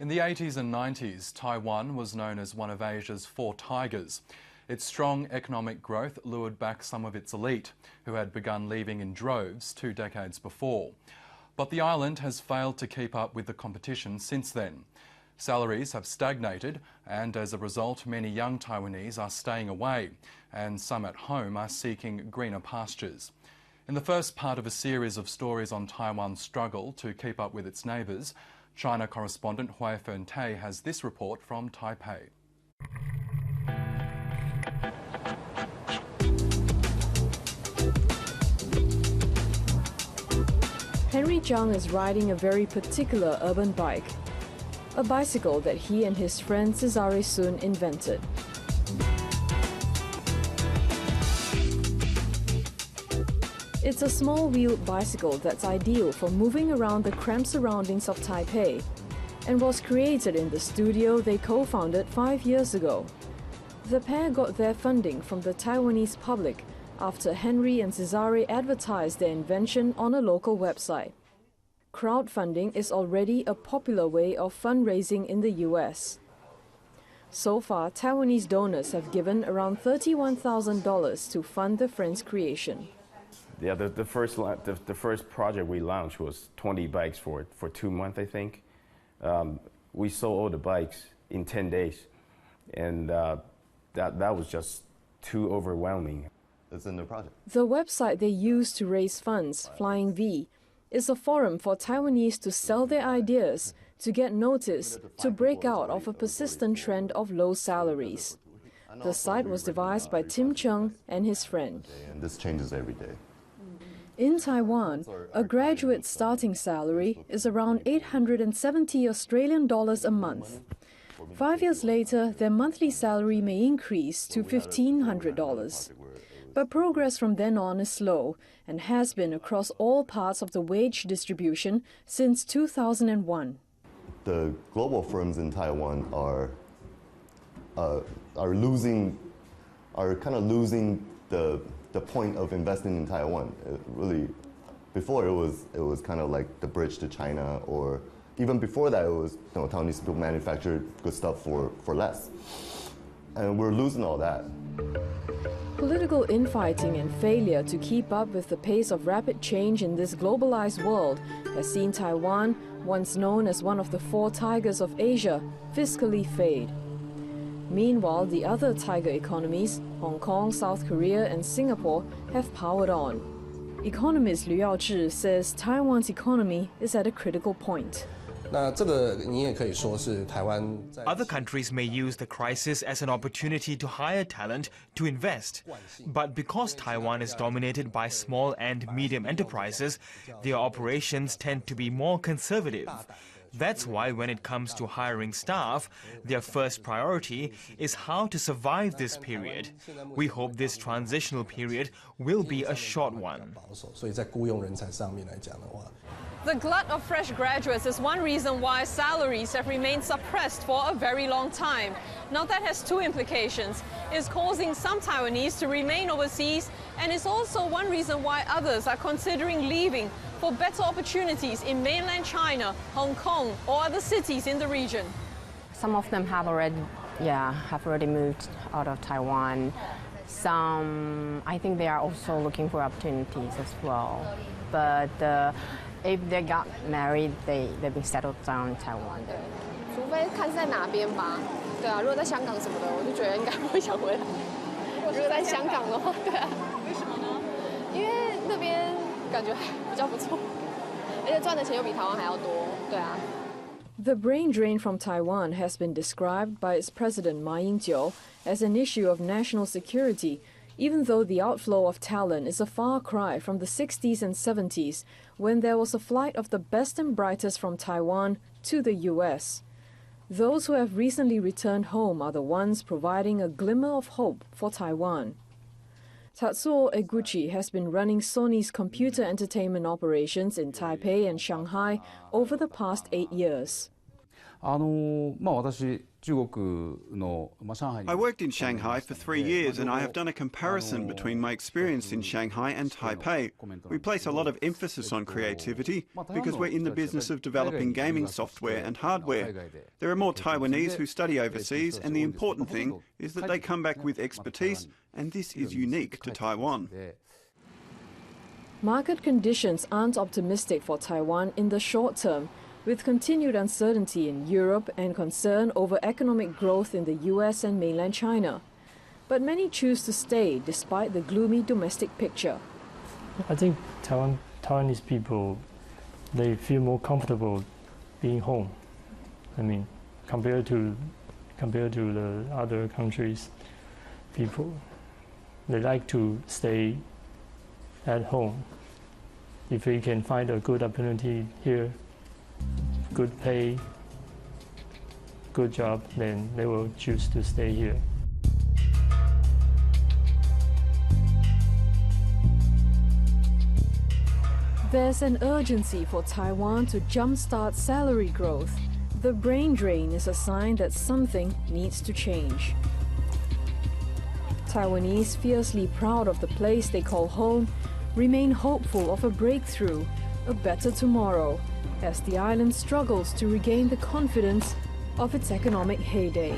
In the 80s and 90s, Taiwan was known as one of Asia's four tigers. Its strong economic growth lured back some of its elite, who had begun leaving in droves 2 decades before. But the island has failed to keep up with the competition since then. Salaries have stagnated, and as a result, many young Taiwanese are staying away, and some at home are seeking greener pastures. In the first part of a series of stories on Taiwan's struggle to keep up with its neighbours, China correspondent Hui Fern-Tay has this report from Taipei. Henry Zhang is riding a very particular urban bike, a bicycle that he and his friend Cesare Sun invented. It's a small-wheeled bicycle that's ideal for moving around the cramped surroundings of Taipei and was created in the studio they co-founded 5 years ago. The pair got their funding from the Taiwanese public after Henry and Cesare advertised their invention on a local website. Crowdfunding is already a popular way of fundraising in the US. So far, Taiwanese donors have given around $31,000 to fund the friend's creation. Yeah, the first project we launched was 20 bikes for 2 months, I think. We sold all the bikes in 10 days, and that was just too overwhelming. It's in the project. The website they use to raise funds, Flying V, is a forum for Taiwanese to sell their ideas, to get noticed, to break out of a persistent trend of low salaries. The site was devised by Tim Chung and his friend. And this changes every day. In Taiwan, a graduate's starting salary is around 870 Australian dollars a month. 5 years later, their monthly salary may increase to $1,500. But progress from then on is slow and has been across all parts of the wage distribution since 2001. The global firms in Taiwan are losing the point of investing in Taiwan. Really, before it was kind of like the bridge to China, or even before that it was, Taiwanese people manufactured good stuff for less, and we're losing all that. Political infighting and failure to keep up with the pace of rapid change in this globalized world has seen Taiwan, once known as one of the four tigers of Asia, fiscally fade. Meanwhile, the other tiger economies, Hong Kong, South Korea and Singapore, have powered on. Economist Liu Yaozhi says Taiwan's economy is at a critical point. Other countries may use the crisis as an opportunity to hire talent to invest. But because Taiwan is dominated by small and medium enterprises, their operations tend to be more conservative. That's why when it comes to hiring staff, their first priority is how to survive this period. We hope this transitional period will be a short one. The glut of fresh graduates is one reason why salaries have remained suppressed for a very long time. Now that has two implications. It's causing some Taiwanese to remain overseas, and it's also one reason why others are considering leaving for better opportunities in mainland China, Hong Kong, or other cities in the region. Some of them have already moved out of Taiwan. Some, I think they are also looking for opportunities as well. But if they got married, they'll be settled down in Taiwan. 除非看是在哪边吧，对啊，如果在香港什么的，我就觉得应该不会想回来。如果在香港的话，对啊。为什么呢？因为那边感觉比较不错，而且赚的钱又比台湾还要多，对啊。The brain drain from Taiwan has been described by its president Ma Ying-jeou as an issue of national security, even though the outflow of talent is a far cry from the 60s and 70s, when there was a flight of the best and brightest from Taiwan to the US. Those who have recently returned home are the ones providing a glimmer of hope for Taiwan. Tatsuo Eguchi has been running Sony's computer entertainment operations in Taipei and Shanghai over the past 8 years. 私 I worked in Shanghai for 3 years, and I have done a comparison between my experience in Shanghai and Taipei. We place a lot of emphasis on creativity because we're in the business of developing gaming software and hardware. There are more Taiwanese who study overseas, and the important thing is that they come back with expertise, and this is unique to Taiwan. Market conditions aren't optimistic for Taiwan in the short term, with continued uncertainty in Europe and concern over economic growth in the US and mainland China. But many choose to stay despite the gloomy domestic picture. I think Taiwanese people, they feel more comfortable being home. I mean, compared to the other countries, people, they like to stay at home. If we can find a good opportunity here, good pay, good job, then they will choose to stay here. There's an urgency for Taiwan to jumpstart salary growth. The brain drain is a sign that something needs to change. Taiwanese, fiercely proud of the place they call home, remain hopeful of a breakthrough, a better tomorrow, as the island struggles to regain the confidence of its economic heyday.